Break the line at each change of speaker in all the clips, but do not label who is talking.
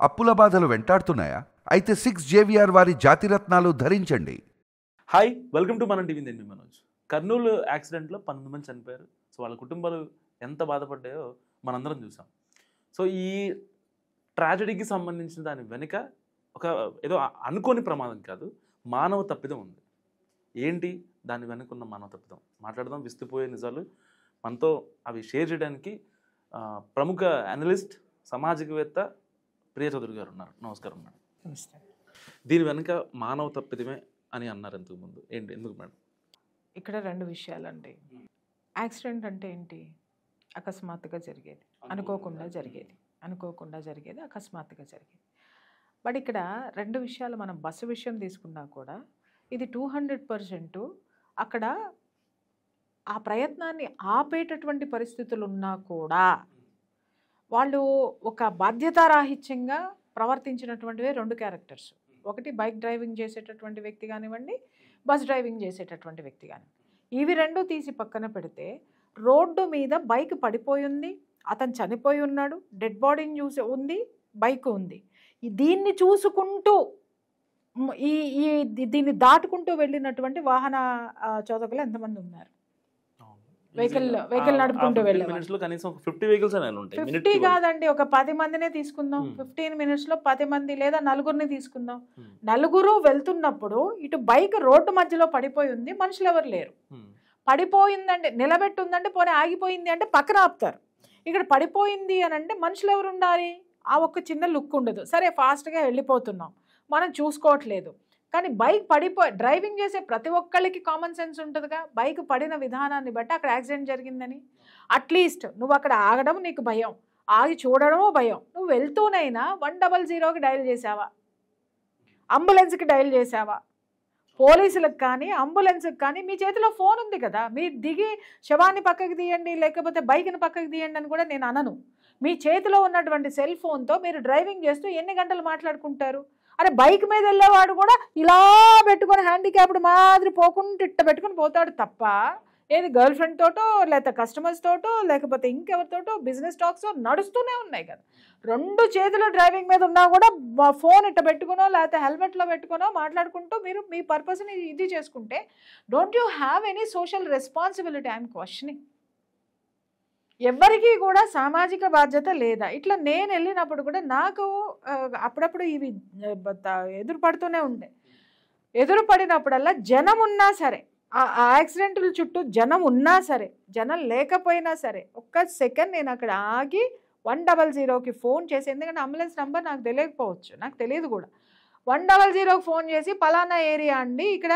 అప్పుల బాధలు వెంటాడుతున్నాయా? అయితే 6JVR వారి జాతిరత్నాలు ధరించండి.
హాయ్, వెల్కమ్ టు మన టీవీ. నేను మనోజ్. కర్నూలు యాక్సిడెంట్లో 12 మంది చనిపోయారు. సో వాళ్ళ కుటుంబాలు ఎంత బాధపడ్డాయో మనందరం చూసాం. సో ఈ ట్రాజడీకి సంబంధించిన దాని వెనుక ఒక ఏదో అనుకోని ప్రమాదం కాదు, మానవ తప్పిదం ఉంది. ఏంటి దాని వెనుకున్న మానవ తప్పిదం మాట్లాడదాం. విస్తుపోయే నిజాలు మనతో అవి షేర్ చేయడానికి ప్రముఖ అనలిస్ట్, సామాజికవేత్త ప్రియ చౌదరి గారు ఉన్నారు. నమస్కారం మేడం.
నమస్తే.
దీని వెనుక మానవ తప్పిదమే అని అన్నారు ఇంతకుముందు. ఏంటి, ఎందుకు మేడం?
ఇక్కడ రెండు విషయాలండి. యాక్సిడెంట్ అంటే ఏంటి? అకస్మాత్తుగా జరిగేది, అనుకోకుండా జరిగేది, అకస్మాత్తుగా జరిగేది. బట్ ఇక్కడ రెండు విషయాలు. మనం బస్సు విషయం తీసుకున్నా కూడా ఇది 200% అక్కడ ఆ ప్రయత్నాన్ని ఆపేటటువంటి పరిస్థితులు ఉన్నా కూడా వాళ్ళు ఒక బాధ్యతారాహిత్యంగా ప్రవర్తించినటువంటివే రెండు క్యారెక్టర్స్. ఒకటి బైక్ డ్రైవింగ్ చేసేటటువంటి వ్యక్తి కానివ్వండి, బస్ డ్రైవింగ్ చేసేటటువంటి వ్యక్తి కానివ్వండి. ఇవి రెండు తీసి పక్కన పెడితే రోడ్డు మీద బైక్ పడిపోయి ఉంది, అతను చనిపోయి ఉన్నాడు, డెడ్ బాడీని చూసి ఉంది, బైక్ ఉంది. దీన్ని చూసుకుంటూ దీన్ని దాటుకుంటూ వెళ్ళినటువంటి వాహన చోదకులు ఎంతమంది ఉన్నారు? వెహికల్ నడుపుకుంటూ వెళ్ళారు.
50
కాదండి, ఒక 10 మందినే తీసుకుందాం. 15 minutes లో 10 మంది లేదా నలుగురిని తీసుకుందాం. నలుగురు వెళ్తున్నప్పుడు ఇటు బైక్ రోడ్డు మధ్యలో పడిపోయి ఉంది, మనుషులు ఎవరు లేరు. పడిపోయిందంటే నిలబెట్టుందంటే పోనీ ఆగిపోయింది అంటే పక్కన ఆపుతారు. ఇక్కడ పడిపోయింది అని అంటే మనుషులు ఎవరు ఉండాలి? ఆ ఒక్క చిన్న లుక్ ఉండదు. సరే, ఫాస్ట్గా వెళ్ళిపోతున్నాం, మనం చూసుకోవట్లేదు. కానీ బైక్ డ్రైవింగ్ చేసే ప్రతి ఒక్కళ్ళకి కామన్ సెన్స్ ఉంటుందిగా. బైక్ పడిన విధానాన్ని బట్టి అక్కడ యాక్సిడెంట్ జరిగిందని. అట్లీస్ట్ నువ్వు అక్కడ ఆగడం నీకు భయం, ఆగి చూడడము భయం. నువ్వు వెళ్తూనైనా 100కి డయల్ చేసావా? అంబులెన్స్కి డయల్ చేసావా? పోలీసులకు కానీ అంబులెన్స్కి కానీ మీ చేతిలో ఫోన్ ఉంది కదా. మీరు దిగి శవాన్ని పక్కకి తీయండి, లేకపోతే బైక్ని పక్కకి తీయండి అని కూడా నేను అనను. మీ చేతిలో ఉన్నటువంటి సెల్ ఫోన్తో మీరు డ్రైవింగ్ చేస్తూ ఎన్ని గంటలు మాట్లాడుకుంటారు? అరే, బైక్ మీద వెళ్ళేవాడు కూడా ఇలా పెట్టుకొని హ్యాండిక్యాప్డ్ మాదిరి పోకుండా ఇట్ట పెట్టుకుని పోతాడు తప్ప, ఏది గర్ల్ ఫ్రెండ్ తోటో లేకపోతే కస్టమర్స్ తోటో లేకపోతే ఇంకెవరితోటో బిజినెస్ టాక్స్ నడుస్తూనే ఉన్నాయి కదా. రెండు చేతులు డ్రైవింగ్ మీద ఉన్నా కూడా ఫోన్ ఇట్ట పెట్టుకునో లేకపోతే హెల్మెట్లో పెట్టుకునో మాట్లాడుకుంటూ మీరు మీ పర్పస్ని ఇది చేసుకుంటే don't you have any social responsibility? I'm questioning. ఎవరికి కూడా సామాజిక బాధ్యత లేదా? ఇట్లా నేను వెళ్ళినప్పుడు కూడా నాకు అప్పుడప్పుడు ఇవి ఎదురుపడుతూనే ఉండే. ఎదురుపడినప్పుడల్లా జనం ఉన్నా సరే, ఆ యాక్సిడెంట్ల చుట్టూ జనం ఉన్నా సరే, జనం లేకపోయినా సరే, ఒక్క సెకండ్ నేను అక్కడ ఆగి 100కి ఫోన్ చేసి, ఎందుకంటే అంబులెన్స్ నెంబర్ నాకు తెలియకపోవచ్చు, నాకు తెలియదు కూడా. 100కి ఫోన్ చేసి పలానా ఏరియా అండి, ఇక్కడ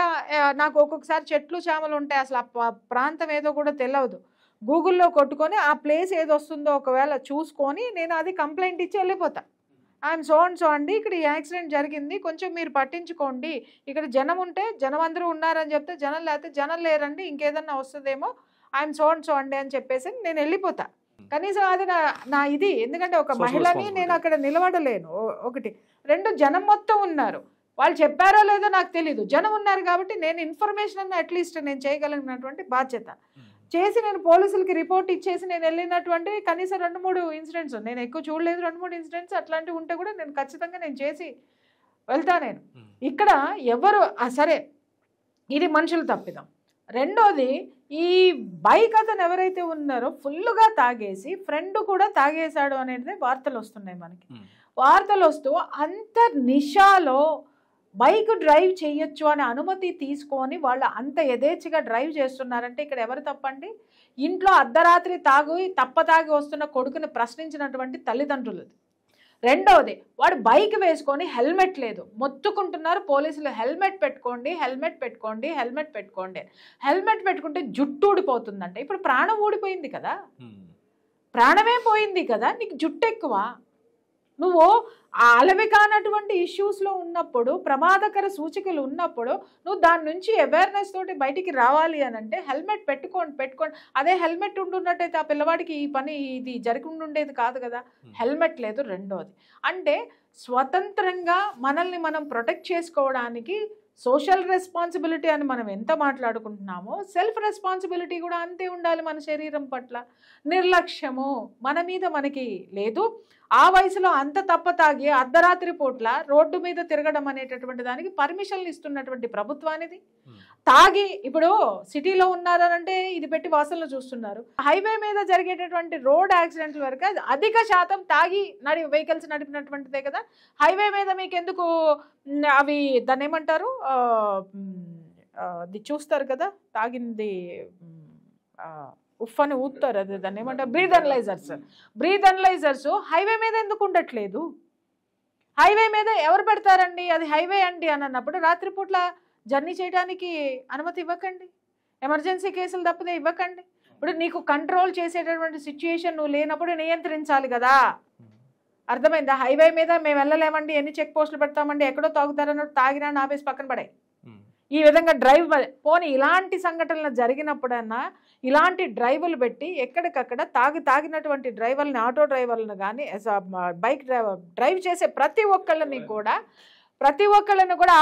నాకు ఒక్కొక్కసారి చెట్లు చేమలు ఉంటాయి, అసలు ఆ ప్రాంతం ఏదో కూడా తెలియదు. గూగుల్లో కొట్టుకొని ఆ ప్లేస్ ఏది వస్తుందో ఒకవేళ చూసుకొని నేను అది కంప్లైంట్ ఇచ్చి వెళ్ళిపోతా. ఐఎమ్ సో అండ్ సో అండి, ఇక్కడ ఈ యాక్సిడెంట్ జరిగింది, కొంచెం మీరు పట్టించుకోండి. ఇక్కడ జనం ఉంటే జనం అందరూ ఉన్నారని చెప్తే జనం లేకపోతే జనం లేరండి, ఇంకేదన్నా వస్తుందేమో, ఐఎమ్ సో అండ్ సో అండి అని చెప్పేసి నేను వెళ్ళిపోతా. కనీసం అది నా ఇది. ఎందుకంటే ఒక మహిళని నేను అక్కడ నిలబడలేను. ఒకటి. రెండు, జనం మొత్తం ఉన్నారు, వాళ్ళు చెప్పారో లేదో నాకు తెలీదు, జనం ఉన్నారు కాబట్టి నేను ఇన్ఫర్మేషన్ అన్న అట్లీస్ట్ నేను చేయగలిగినటువంటి బాధ్యత చేసి నేను పోలీసులకి రిపోర్ట్ ఇచ్చేసి నేను వెళ్ళినటువంటి కనీసం 2-3 ఇన్సిడెంట్స్, నేను ఎక్కువ చూడలేదు, 2-3 ఇన్సిడెంట్స్ అట్లాంటివి ఉంటే కూడా నేను ఖచ్చితంగా నేను చేసి వెళ్తా. నేను ఇక్కడ ఎవరు సరే, ఇది మనుషులు తప్పిదాం. రెండోది, ఈ బైక్ అతను ఎవరైతే ఉన్నారో ఫుల్గా తాగేసి ఫ్రెండ్ కూడా తాగేశాడు అనేది వార్తలు వస్తున్నాయి మనకి. వార్తలు వస్తూ అంత నిషాలో బైక్ డ్రైవ్ చేయొచ్చు అనే అనుమతి తీసుకొని వాళ్ళు అంత యథేచ్ఛగా డ్రైవ్ చేస్తున్నారంటే ఇక్కడ ఎవరు తప్పండి? ఇంట్లో అర్ధరాత్రి తాగి వస్తున్న కొడుకుని ప్రశ్నించినటువంటి తల్లిదండ్రులది. రెండవది, వాడు బైక్ వేసుకొని హెల్మెట్ లేదు, మొత్తుకుంటున్నారు పోలీసులు, హెల్మెట్ పెట్టుకోండి, హెల్మెట్ పెట్టుకోండి, హెల్మెట్ పెట్టుకోండి. హెల్మెట్ పెట్టుకుంటే జుట్టు ఊడిపోతుందంటే, ఇప్పుడు ప్రాణం ఊడిపోయింది కదా, ప్రాణమే పోయింది కదా, నీకు జుట్టు ఎక్కువ? నువ్వు అలవి కానటువంటి ఇష్యూస్లో ఉన్నప్పుడు, ప్రమాదకర సూచికలు ఉన్నప్పుడు నువ్వు దాని నుంచి అవేర్నెస్ తోటి బయటికి రావాలి అని అంటే హెల్మెట్ పెట్టుకోండి. అదే హెల్మెట్ ఉండున్నట్టయితే ఆ పిల్లవాడికి ఈ పని ఇది జరగకుండుండేది కాదు కదా. హెల్మెట్ లేదు. రెండోది అంటే స్వతంత్రంగా మనల్ని మనం ప్రొటెక్ట్ చేసుకోవడానికి సోషల్ రెస్పాన్సిబిలిటీ అని మనం ఎంత మాట్లాడుకుంటున్నామో సెల్ఫ్ రెస్పాన్సిబిలిటీ కూడా అంతే ఉండాలి మన శరీరం పట్ల. నిర్లక్ష్యము మన మీద మనకి లేదు. ఆ వయసులో అంత తాగి అర్ధరాత్రి పూట్ల రోడ్డు మీద తిరగడం అనేటటువంటి దానికి పర్మిషన్లు ఇస్తున్నటువంటి ప్రభుత్వానిది. తాగి ఇప్పుడు సిటీలో ఉన్నారనంటే ఇది పెట్టి వాసనలు చూస్తున్నారు. హైవే మీద జరిగేటటువంటి రోడ్ యాక్సిడెంట్ల వరకు అధిక శాతం తాగి వెహికల్స్ నడిపినటువంటిదే కదా. హైవే మీద మీకు ఎందుకు అవి దాన్ని ఏమంటారు, అది చూస్తారు కదా, తాగింది ఉఫ్ అని ఊపుతారు, అది దాన్ని ఏమంటారు, బ్రీత్ అనలైజర్స్ హైవే మీద ఎందుకు ఉండట్లేదు? హైవే మీద ఎవరు పెడతారండి? అది హైవే అండి అని అన్నప్పుడు రాత్రిపూట్ల జర్నీ చేయడానికి అనుమతి ఇవ్వకండి. ఎమర్జెన్సీ కేసులు తప్పితే ఇవ్వకండి. ఇప్పుడు నీకు కంట్రోల్ చేసేటటువంటి సిచ్యుయేషన్ నువ్వు లేనప్పుడు నియంత్రించాలి కదా. అర్థమైందా? హైవే మీద మేము వెళ్ళలేమండి, ఎన్ని చెక్ పోస్టులు పెడతామండి, ఎక్కడో తాగుతారన్నట్టు తాగినా ఆపేసి పక్కన పడాయి. ఈ విధంగా డ్రైవ్ పోనీ ఇలాంటి సంఘటనలు జరిగినప్పుడన్నా ఇలాంటి డ్రైవర్లు పెట్టి ఎక్కడికక్కడ తాగినటువంటి డ్రైవర్లని, ఆటో డ్రైవర్లను కానీ బైక్ డ్రైవ్ చేసే ప్రతి ఒక్కళ్ళని కూడా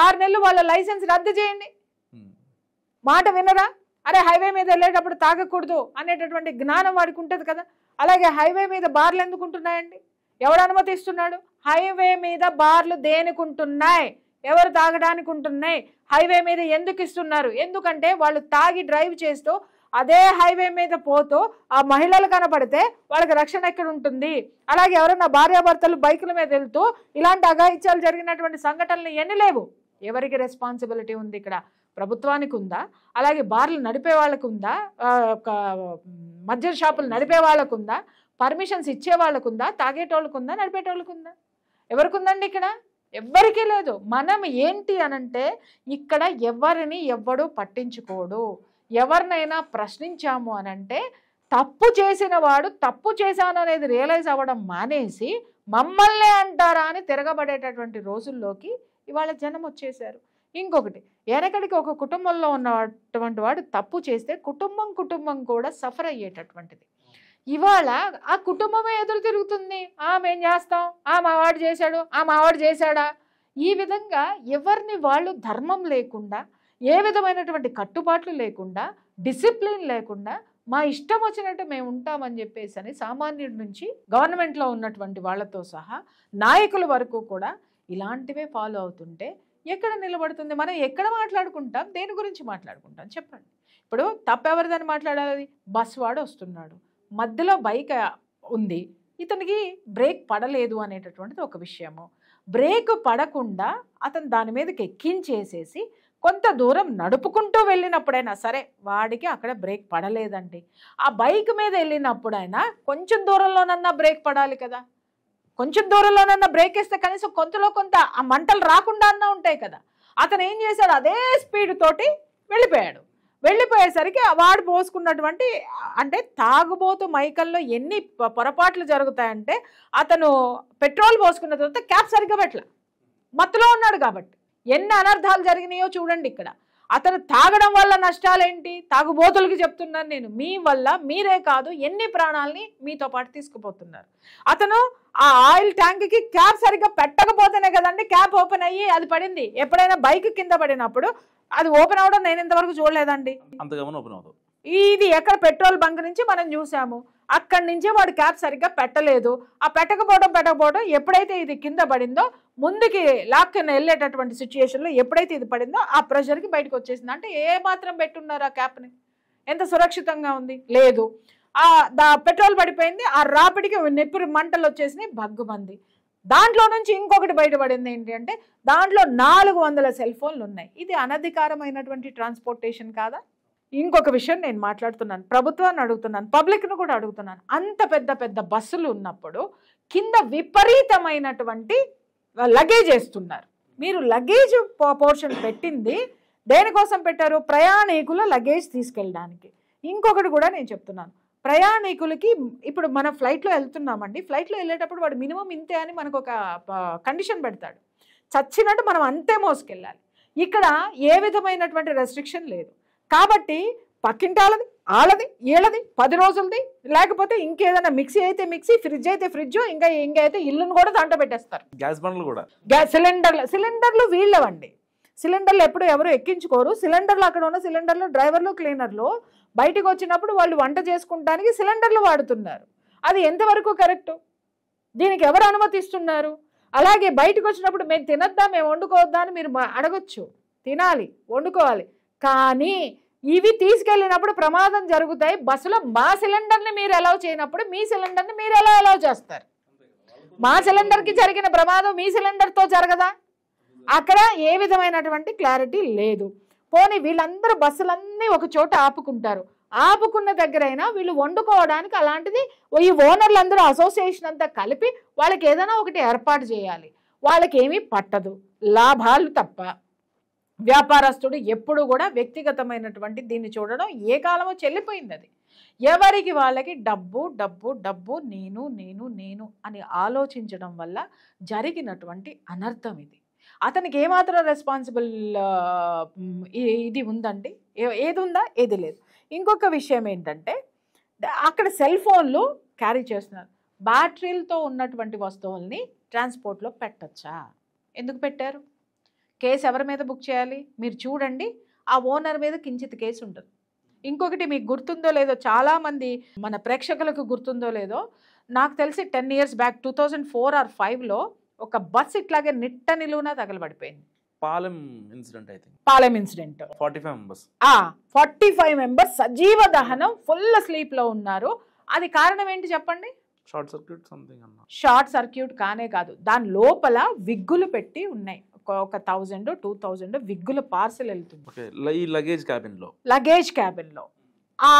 6 నెలలు వాళ్ళ లైసెన్స్ రద్దు చేయండి. మాట వినరా? అరే హైవే మీద వెళ్ళేటప్పుడు తాగకూడదు అనేటటువంటి జ్ఞానం వాడికి ఉంటుంది కదా. అలాగే హైవే మీద బార్లు ఎందుకు ఉంటున్నాయండి? ఎవడు అనుమతిస్తున్నాడు? హైవే మీద బార్లు దేనికి ఉంటున్నాయి? ఎవరు తాగడానికి ఉంటున్నాయి? హైవే మీద ఎందుకు ఇస్తున్నారు? ఎందుకంటే వాళ్ళు తాగి డ్రైవ్ చేస్తూ అదే హైవే మీద పోతూ ఆ మహిళలు కనపడితే వాళ్ళకి రక్షణ ఎక్కడ ఉంటుంది? అలాగే ఎవరైనా భార్యాభర్తలు బైకుల మీద వెళ్తూ ఇలాంటి అఘాయిత్యాలు జరిగినటువంటి సంఘటనలు ఎన్ని లేవు? ఎవరికి రెస్పాన్సిబిలిటీ ఉంది ఇక్కడ? ప్రభుత్వానికి ఉందా? అలాగే బార్లు నడిపే వాళ్ళకు ఉందా? మద్యం షాపులు నడిపే వాళ్ళకు ఉందా? పర్మిషన్స్ ఇచ్చే వాళ్ళకు ఉందా? తాగేటోళ్ళకు ఉందా? నడిపేటోళ్ళకు ఉందా? ఎవరికి ఉందండి ఇక్కడ? ఎవ్వరికీ లేదు. మనం ఏంటి అనంటే ఇక్కడ ఎవరిని ఎవ్వడు పట్టించుకోడు. ఎవరినైనా ప్రశ్నించాము అనంటే తప్పు చేసిన వాడు తప్పు చేశాను అనేది రియలైజ్ అవ్వడం మానేసి మమ్మల్నే అంటారా అని తిరగబడేటటువంటి రోజుల్లోకి ఇవాళ జనం వచ్చేసారు. ఇంకొకటి, వెనకడికి ఒక కుటుంబంలో ఉన్నటువంటి వాడు తప్పు చేస్తే కుటుంబం కూడా సఫర్ అయ్యేటటువంటిది. ఇవాళ ఆ కుటుంబమే ఎదురు తిరుగుతుంది. మేం చేస్తాం, మావాడు చేశాడు, మావాడు చేశాడా? ఈ విధంగా ఎవరిని వాళ్ళు ధర్మం లేకుండా, ఏ విధమైనటువంటి కట్టుబాట్లు లేకుండా, డిసిప్లిన్ లేకుండా మా ఇష్టం వచ్చినట్టు మేము ఉంటామని చెప్పేసి అని సామాన్యుడి నుంచి గవర్నమెంట్లో ఉన్నటువంటి వాళ్ళతో సహా నాయకుల వరకు కూడా ఇలాంటివే ఫాలో అవుతుంటే ఎక్కడ నిలబడుతుంది? మనం ఎక్కడ మాట్లాడుకుంటాం? దేని గురించి మాట్లాడుకుంటాం చెప్పండి. ఇప్పుడు తప్పెవరిదని మాట్లాడాలి? బస్ వాడు వస్తున్నాడు, మధ్యలో బైక్ ఉంది, ఇతనికి బ్రేక్ పడలేదు అనేటటువంటిది ఒక విషయము. బ్రేక్ పడకుండా అతను దాని మీదకి ఎక్కించేసేసి కొంత దూరం నడుపుకుంటూ వెళ్ళినప్పుడైనా సరే వాడికి అక్కడ బ్రేక్ పడలేదండి. ఆ బైక్ మీద వెళ్ళినప్పుడైనా కొంచెం దూరంలోనన్నా బ్రేక్ పడాలి కదా. కొంచెం దూరంలోనన్నా బ్రేక్ వేస్తే కనీసం కొంత ఆ మంటలు రాకుండా అన్నా ఉంటాయి కదా. అతను ఏం చేశాడు? అదే స్పీడ్ తోటి వెళ్ళిపోయేసరికి వాడు పోసుకున్నటువంటి, అంటే తాగుబోతు మైకల్లో ఎన్ని పొరపాట్లు జరుగుతాయంటే అతను పెట్రోల్ పోసుకున్న తర్వాత క్యాప్ సరిగ్గా పెట్టలే, మత్తులో ఉన్నాడు కాబట్టి ఎన్ని అనర్థాలు జరిగినాయో చూడండి. ఇక్కడ అతను తాగడం వల్ల నష్టాలేంటి? తాగుబోతులకి చెప్తున్నాను నేను, మీ వల్ల మీరే కాదు ఎన్ని ప్రాణాలని మీతో పాటు తీసుకుపోతున్నారు. అతను ఆ ఆయిల్ ట్యాంక్కి క్యాప్ సరిగ్గా పెట్టకపోతేనే కదండి క్యాప్ ఓపెన్ అయ్యి అది పడింది. ఎప్పుడైనా బైక్ కింద పడినప్పుడు అది ఓపెన్ అవడం నేను ఇంతవరకు చూడలేదండి. ఇది ఎక్కడ పెట్రోల్ బంక్ నుంచి మనం చూసాము, అక్కడి నుంచే వాడు క్యాప్ సరిగ్గా పెట్టలేదు. ఆ పెట్టకపోవడం ఎప్పుడైతే ఇది కింద పడిందో ముందుకి లాక్కుని వెళ్ళేటటువంటి సిచ్యుయేషన్లో ఎప్పుడైతే ఇది పడిందో ఆ ప్రెషర్కి బయటకు వచ్చేసింది. అంటే ఏ మాత్రం పెట్టున్నారు ఆ క్యాప్ని? ఎంత సురక్షితంగా ఉంది? లేదు. పెట్రోల్ పడిపోయింది, ఆ రాపిడికి నెప్పురు మంటలు వచ్చేసినాయి, భగ్గుమంది. దాంట్లో నుంచి ఇంకొకటి బయటపడింది ఏంటి అంటే దాంట్లో 400 సెల్ ఫోన్లు ఉన్నాయి. ఇది అనధికారమైనటువంటి ట్రాన్స్పోర్టేషన్ కాదా? ఇంకొక విషయం నేను మాట్లాడుతున్నాను, ప్రభుత్వాన్ని అడుగుతున్నాను, పబ్లిక్ను కూడా అడుగుతున్నాను. అంత పెద్ద బస్సులు ఉన్నప్పుడు కింద విపరీతమైనటువంటి లగేజ్ వేస్తున్నారు. మీరు లగేజ్ పోర్షన్ పెట్టింది దేనికోసం పెట్టారు? ప్రయాణికుల లగేజ్ తీసుకెళ్ళడానికి. ఇంకొకటి కూడా నేను చెప్తున్నాను, ప్రయాణికులకి ఇప్పుడు మన ఫ్లైట్లో వెళ్తున్నామండి, ఫ్లైట్లో వెళ్ళేటప్పుడు వాడు మినిమం ఇంతే అని మనకు ఒక కండిషన్ పెడతాడు. చచ్చినట్టు మనం అంతే మోసుకెళ్ళాలి. ఇక్కడ ఏ విధమైనటువంటి రెస్ట్రిక్షన్ లేదు. కాబట్టి పక్కింటాలది, ఆళ్ళది, ఈళ్ళది, 10 రోజులది, లేకపోతే ఇంకేదైనా మిక్సీ అయితే మిక్సీ, ఫ్రిడ్జ్ అయితే ఫ్రిడ్జ్, ఇంకా అయితే ఇల్లును కూడా దాంట్లో పెట్టేస్తారు.
గ్యాస్ బండ్లు కూడా,
సిలిండర్లు వీళ్ళవండి. సిలిండర్లు ఎప్పుడు ఎవరు ఎక్కించుకోరు. సిలిండర్లు అక్కడ ఉన్న సిలిండర్లు డ్రైవర్లు, క్లీనర్లు బయటకు వచ్చినప్పుడు వాళ్ళు వంట చేసుకుంటానికి సిలిండర్లు వాడుతున్నారు. అది ఎంతవరకు కరెక్టు? దీనికి ఎవరు అనుమతిస్తున్నారు? అలాగే బయటకు వచ్చినప్పుడు మేము తినొద్దా, మేము వండుకోవద్దా అని మీరు అడగొచ్చు. తినాలి, వండుకోవాలి. కానీ ఇవి తీసుకెళ్ళినప్పుడు ప్రమాదం జరుగుతాయి. బస్సులో మా సిలిండర్ని మీరు అలౌ చేయనప్పుడు మీ సిలిండర్ని మీరు ఎలా అలౌ చేస్తారు? మా సిలిండర్కి జరిగిన ప్రమాదం మీ సిలిండర్తో జరగదా? అక్కడ ఏ విధమైనటువంటి క్లారిటీ లేదు. పోనీ వీళ్ళందరూ బస్సులన్నీ ఒక చోట ఆపుకుంటారు. ఆపుకున్న దగ్గరైనా వీళ్ళు వండుకోవడానికి అలాంటిది ఈ ఓనర్లందరూ అసోసియేషన్ అంతా కలిపి వాళ్ళకి ఏదైనా ఒకటి ఏర్పాటు చేయాలి. వాళ్ళకి ఏమీ పట్టదు, లాభాలు తప్ప. వ్యాపారస్తుడు ఎప్పుడు కూడా వ్యక్తిగతమైనటువంటి దీన్ని చూడడం ఏ కాలమో చెల్లిపోయింది. అది ఎవరికి వాళ్ళకి డబ్బు డబ్బు డబ్బు, నేను నేను నేను అని ఆలోచించడం వల్ల జరిగినటువంటి అనర్థం ఇది. అతనికి ఏమాత్రం రెస్పాన్సిబుల్ ఇది ఉందండి? ఏది ఉందా? ఏది లేదు. ఇంకొక విషయం ఏంటంటే అక్కడ సెల్ ఫోన్లు క్యారీ చేస్తున్నారు. బ్యాటరీలతో ఉన్నటువంటి వస్తువుల్ని ట్రాన్స్పోర్ట్లో పెట్టచ్చా? ఎందుకు పెట్టారు? కేసు ఎవరి మీద బుక్ చేయాలి? మీరు చూడండి, ఆ ఓనర్ మీద కించిత్ కేసు ఉంటుంది. ఇంకొకటి మీకు గుర్తుందో లేదో, చాలామంది మన ప్రేక్షకులకు గుర్తుందో లేదో, నాకు తెలిసి 10 years బ్యాక్ 2004 or 2005లో ఒక బస్ ఇట్లాగే నిట్ట నిలువున తగలబడిపోయింది.
Palem incident, I think
Palem incident. 45 members సజీవ దహనం, ఫుల్ స్లీప్ లో ఉన్నారు. అది కారణం ఏంటి చెప్పండి?
షార్ట్ సర్క్యూట్ సంథింగ్ అన్న.
షార్ట్ సర్క్యూట్ కానే కాదు, దాని లోపల విగ్గులు పెట్టి ఉన్నాయి. ఒక 1000-2000 విగ్గుల పార్సల్ వెళ్తుంది
లగేజ్ క్యాబిన్ లో.
ఆ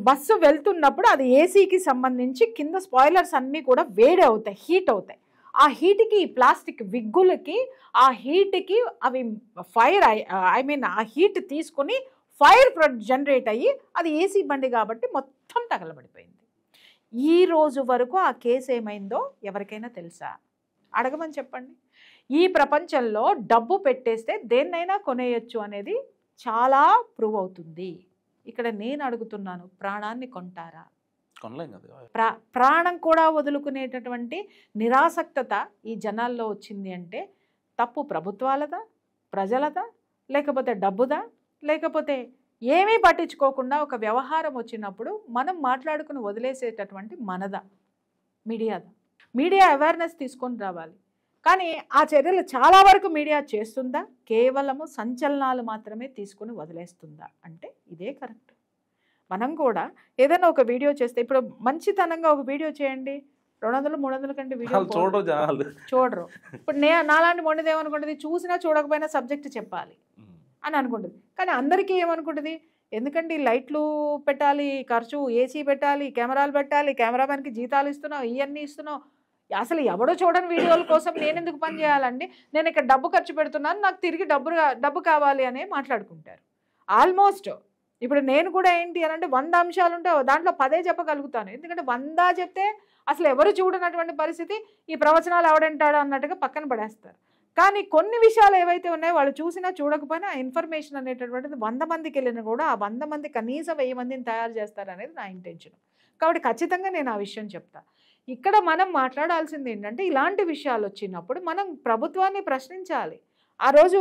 బస్సు వెళ్తున్నప్పుడు అది ఏసీకి సంబంధించి కింద స్పాయిలర్స్ అన్నీ కూడా వేడి అవుతాయి, హీట్ అవుతాయి. ఆ హీట్కి, ఈ ప్లాస్టిక్ విగ్గులకి, ఆ హీట్కి అవి ఫైర్ ఆ హీట్ తీసుకుని ఫైర్ జనరేట్ అయ్యి అది ఏసీ బండి కాబట్టి మొత్తం తగలబడిపోయింది. ఈ రోజు వరకు ఆ కేసు ఏమైందో ఎవరికైనా తెలుసా? అడగమని చెప్పండి. ఈ ప్రపంచంలో డబ్బు పెట్టేస్తే దేన్నైనా కొనేయచ్చు అనేది చాలా ప్రూవ్ అవుతుంది. ఇక్కడ నేను అడుగుతున్నాను, ప్రాణాన్ని కొంటారా? ప్రాణం కూడా వదులుకునేటటువంటి నిరాసక్తత ఈ జనాల్లో వచ్చింది అంటే తప్పు ప్రభుత్వాలదా, ప్రజలదా, లేకపోతే డబ్బుదా, లేకపోతే ఏమీ పట్టించుకోకుండా ఒక వ్యవహారం వచ్చినప్పుడు మనం మాట్లాడుకుని వదిలేసేటటువంటి మనదా, మీడియాదా? మీడియా అవేర్నెస్ తీసుకొని రావాలి. కానీ ఆ చర్యలు చాలా వరకు మీడియా చేస్తుందా? కేవలము సంచలనాలు మాత్రమే తీసుకుని వదిలేస్తుందా? అంటే ఇదే కరెక్ట్. మనం కూడా ఏదైనా ఒక వీడియో చేస్తే, ఇప్పుడు మంచితనంగా ఒక వీడియో చేయండి, 200-300 కంటే వీడియో చూడరు. ఇప్పుడు నాలాంటి మొండిది ఏమనుకుంటుంది? చూసినా చూడకపోయినా సబ్జెక్ట్ చెప్పాలి అని అనుకుంటుంది. కానీ అందరికీ ఏమనుకుంటుంది? ఎందుకంటే లైట్లు పెట్టాలి, ఖర్చు, ఏసీ పెట్టాలి, కెమెరాలు పెట్టాలి, కెమెరామెన్కి జీతాలు ఇస్తున్నావు, ఇవన్నీ ఇస్తున్నావు, అసలు ఎవడో చూడని వీడియోల కోసం నేను ఎందుకు పని చేయాలండి? నేను ఇక్కడ డబ్బు ఖర్చు పెడుతున్నాను, నాకు తిరిగి డబ్బు కావాలి అనే మాట్లాడుకుంటారు. ఆల్మోస్ట్ ఇప్పుడు నేను కూడా ఏంటి అని అంటే 100 అంశాలు ఉంటే దాంట్లో 10 చెప్పగలుగుతాను. ఎందుకంటే 100 చెప్తే అసలు ఎవరు చూడనటువంటి పరిస్థితి, ఈ ప్రవచనాలు ఎవడంటాడో అన్నట్టుగా పక్కన పడేస్తారు. కానీ కొన్ని విషయాలు ఏవైతే ఉన్నాయో వాళ్ళు చూసినా చూడకపోయినా ఆ ఇన్ఫర్మేషన్ అనేటటువంటిది 100 మందికి వెళ్ళినా కూడా ఆ 100 మంది కనీసం 1000 మందిని తయారు చేస్తారనేది నా ఇంటెన్షన్. కాబట్టి ఖచ్చితంగా నేను ఆ విషయం చెప్తా. ఇక్కడ మనం మాట్లాడాల్సింది ఏంటంటే ఇలాంటి విషయాలు వచ్చినప్పుడు మనం ప్రభుత్వాన్ని ప్రశ్నించాలి. ఆ రోజు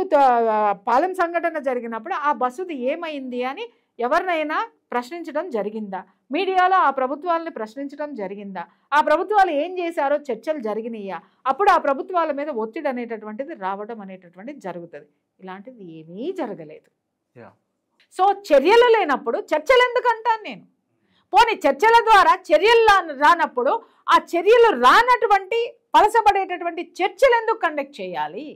పాలెం సంఘటన జరిగినప్పుడు ఆ బస్సుది ఏమైంది అని ఎవరినైనా ప్రశ్నించడం జరిగిందా? మీడియాలో ఆ ప్రభుత్వాలని ప్రశ్నించడం జరిగిందా? ఆ ప్రభుత్వాలు ఏం చేశారో చర్చలు జరిగినాయా? అప్పుడు ఆ ప్రభుత్వాల మీద ఒత్తిడి అనేటటువంటిది రావడం అనేటటువంటిది జరుగుతుంది. ఇలాంటిది ఏమీ జరగలేదు. సో చర్యలు లేనప్పుడు చర్చలు ఎందుకు అంటాను నేను? పోనీ చర్చల ద్వారా చర్యలు రానప్పుడు ఆ చర్యలు రానటువంటి పలసబడేటటువంటి చర్చలు ఎందుకు కండక్ట్ చేయాలి?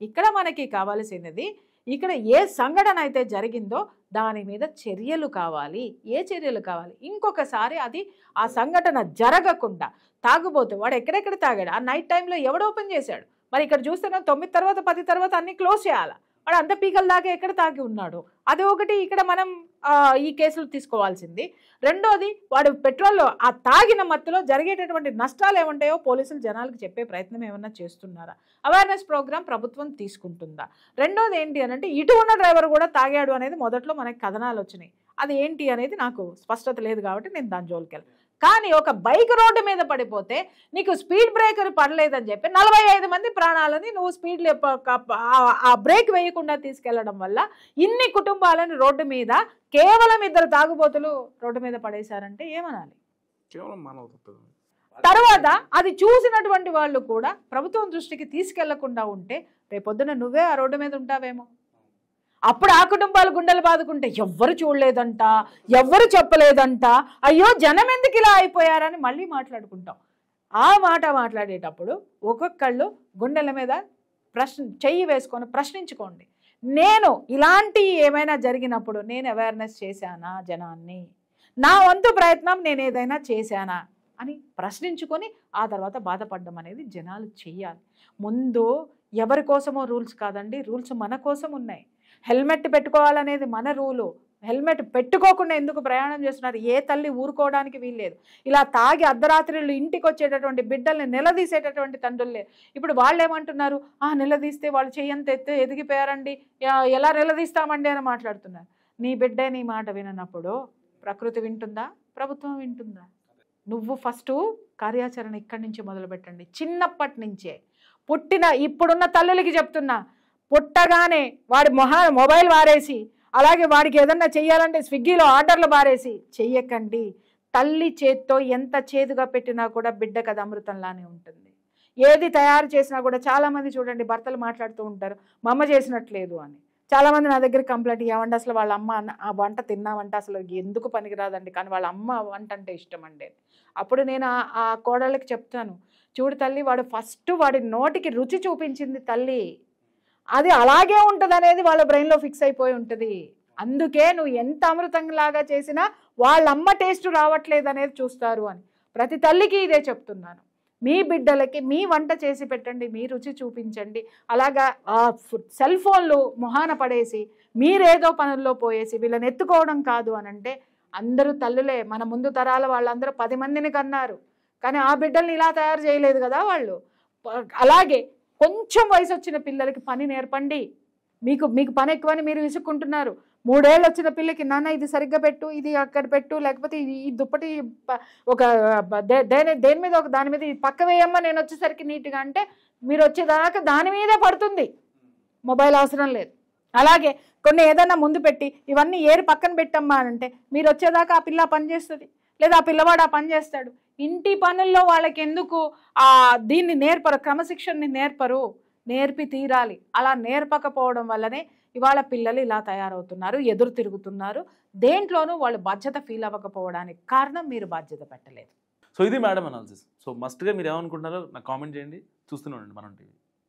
ఇక్కడ మనకి కావాల్సినది, ఇక్కడ ఏ సంఘటన అయితే జరిగిందో దాని మీద చర్యలు కావాలి. ఏ చర్యలు కావాలి? ఇంకొకసారి అది ఆ సంఘటన జరగకుండా, తాగుబోతు వాడు ఎక్కడెక్కడ తాగాడు, ఆ నైట్ టైంలో ఎవడు ఓపెన్ చేశాడు? మరి ఇక్కడ చూస్తున్నాం 9 తర్వాత 10 తర్వాత అన్ని క్లోజ్ చేయాలా? వాడు అంత పీకల దాకా ఎక్కడ తాగి ఉన్నాడు? అది ఒకటి ఇక్కడ మనం ఈ కేసులు తీసుకోవాల్సింది. రెండోది, వాడు పెట్రోల్లో ఆ తాగిన మత్తులో జరిగేటటువంటి నష్టాలు ఏముంటాయో పోలీసులు జనాలకు చెప్పే ప్రయత్నం ఏమన్నా చేస్తున్నారా? అవేర్నెస్ ప్రోగ్రామ్ ప్రభుత్వం తీసుకుంటుందా? రెండోది ఏంటి అని అంటే ఇటు ఉన్న డ్రైవర్ కూడా తాగాడు అనేది మొదట్లో మనకి కథనాలు వచ్చినాయి. అది ఏంటి అనేది నాకు స్పష్టత లేదు కాబట్టి నేను దాని జోలికి వెళ్ళను. కానీ ఒక బైక్ రోడ్డు మీద పడిపోతే నీకు స్పీడ్ బ్రేకర్ పడలేదని చెప్పి 45 మంది ప్రాణాలని నువ్వు స్పీడ్ ఆ బ్రేక్ వేయకుండా తీసుకెళ్లడం వల్ల ఇన్ని కుటుంబాలను రోడ్డు మీద కేవలం 2 తాగుబోతులు రోడ్డు మీద పడేశారంటే ఏమనాలి? తర్వాత అది చూసినటువంటి వాళ్ళు కూడా ప్రభుత్వం దృష్టికి తీసుకెళ్లకుండా ఉంటే రేపొద్దున నువ్వే ఆ రోడ్డు మీద ఉంటావేమో. అప్పుడు ఆ కుటుంబాలు గుండెలు బాదుకుంటే ఎవ్వరు చూడలేదంట, ఎవ్వరు చెప్పలేదంట, అయ్యో జనం ఎందుకు ఇలా అయిపోయారని మళ్ళీ మాట్లాడుకుంటాం. ఆ మాట మాట్లాడేటప్పుడు ఒక్కొక్కళ్ళు గుండెల మీద చెయ్యి వేసుకొని ప్రశ్నించుకోండి. నేను ఇలాంటి ఏమైనా జరిగినప్పుడు నేను అవేర్నెస్ చేశానా జనాన్ని, నా వంతు ప్రయత్నం నేను ఏదైనా చేశానా అని ప్రశ్నించుకొని ఆ తర్వాత బాధపడడం అనేది జనాలు చెయ్యాలి. ముందు ఎవరి కోసమో రూల్స్ కాదండి, రూల్స్ మన కోసం ఉన్నాయి. హెల్మెట్ పెట్టుకోవాలనేది మన రూలు. హెల్మెట్ పెట్టుకోకుండా ఎందుకు ప్రయాణం చేస్తున్నారు? ఏ తల్లి ఊరుకోవడానికి వీల్లేదు. ఇలా తాగి అర్ధరాత్రులు ఇంటికి వచ్చేటటువంటి బిడ్డల్ని నిలదీసేటటువంటి తండ్రులే. ఇప్పుడు వాళ్ళు ఏమంటున్నారు, నిలదీస్తే వాళ్ళు చెయ్యంత ఎదిగిపోయారండి, ఎలా నిలదీస్తామండి అని మాట్లాడుతున్నారు. నీ బిడ్డే నీ మాట విననప్పుడు ప్రకృతి వింటుందా, ప్రభుత్వం వింటుందా? నువ్వు ఫస్ట్ కార్యాచరణ ఇక్కడి నుంచి మొదలు పెట్టండి. చిన్నప్పటి నుంచే ఇప్పుడున్న తల్లులకి చెప్తున్నా, పుట్టగానే వాడి మొబైల్ వారేసి, అలాగే వాడికి ఏదన్నా చెయ్యాలంటే స్విగ్గీలో ఆర్డర్లు బారేసి చెయ్యకండి. తల్లి చేత్తో ఎంత చేదుగా పెట్టినా కూడా బిడ్డకు అది అమృతంలానే ఉంటుంది. ఏది తయారు చేసినా కూడా చాలామంది చూడండి భర్తలు మాట్లాడుతూ ఉంటారు, మా అమ్మ చేసినట్లేదు అని. చాలామంది నా దగ్గర కంప్లైంట్, ఏమంటే అసలు వాళ్ళ అమ్మ ఆ వంట తిన్నామంటే అసలు ఎందుకు పనికిరాదండి, కానీ వాళ్ళ అమ్మ వంట అంటే ఇష్టం అండి. అప్పుడు నేను ఆ కోడళ్ళకి చెప్తాను, చూడు తల్లి, వాడు ఫస్ట్ వాడి నోటికి రుచి చూపించింది తల్లి, అది అలాగే ఉంటుంది అనేది వాళ్ళ బ్రెయిన్లో ఫిక్స్ అయిపోయి ఉంటుంది. అందుకే నువ్వు ఎంత అమృతంలాగా చేసినా వాళ్ళ అమ్మ టేస్ట్ రావట్లేదు అనేది చూస్తారు అని ప్రతి తల్లికి ఇదే చెప్తున్నాను. మీ బిడ్డలకి మీ వంట చేసి పెట్టండి, మీ రుచి చూపించండి. అలాగా సెల్ ఫోన్లు మొహాన పడేసి మీరేదో పనుల్లో పోయేసి వీళ్ళని ఎత్తుకోవడం కాదు అని అంటే, అందరూ తల్లులే. మన ముందు తరాల వాళ్ళందరూ 10 మందిని కన్నారు, కానీ ఆ బిడ్డల్ని ఇలా తయారు చేయలేదు కదా వాళ్ళు. అలాగే కొంచెం వయసు వచ్చిన పిల్లలకి పని నేర్పండి. మీకు పని ఎక్కువని మీరు విసుక్కుంటున్నారు. 3 ఏళ్ళు వచ్చిన పిల్లకి, నాన్న ఇది సరిగ్గా పెట్టు, ఇది అక్కడ పెట్టు, లేకపోతే ఈ దుప్పటి ఒక దేని మీద ఒక దాని మీద పక్క వేయమ్మా నేను వచ్చేసరికి నీట్గా అంటే, మీరు వచ్చేదాకా దాని మీదే పడుతుంది, మొబైల్ అవసరం లేదు. అలాగే కొన్ని ఏదైనా ముందు పెట్టి ఇవన్నీ ఏరి పక్కన పెట్టమ్మా అని అంటే, మీరు వచ్చేదాకా ఆ పిల్ల పని చేస్తుంది, లేదా ఆ పిల్లవాడు ఆ పని చేస్తాడు. ఇంటి పనుల్లో వాళ్ళకి ఎందుకు దీన్ని నేర్పరు, క్రమశిక్షణని నేర్పి తీరాలి. అలా నేర్పకపోవడం వల్లనే ఇవాళ పిల్లలు ఇలా తయారవుతున్నారు, ఎదురు తిరుగుతున్నారు. దేంట్లోనూ వాళ్ళు బాధ్యత ఫీల్ అవ్వకపోవడానికి కారణం మీరు బాధ్యత పెట్టలేదు.
సో ఇది మేడం అనాలిసిస్. సో మస్ట్గా మీరు ఏమనుకుంటున్నారో నాకు కామెంట్ చేయండి. చూస్తూనే ఉండండి మనం టీవీ.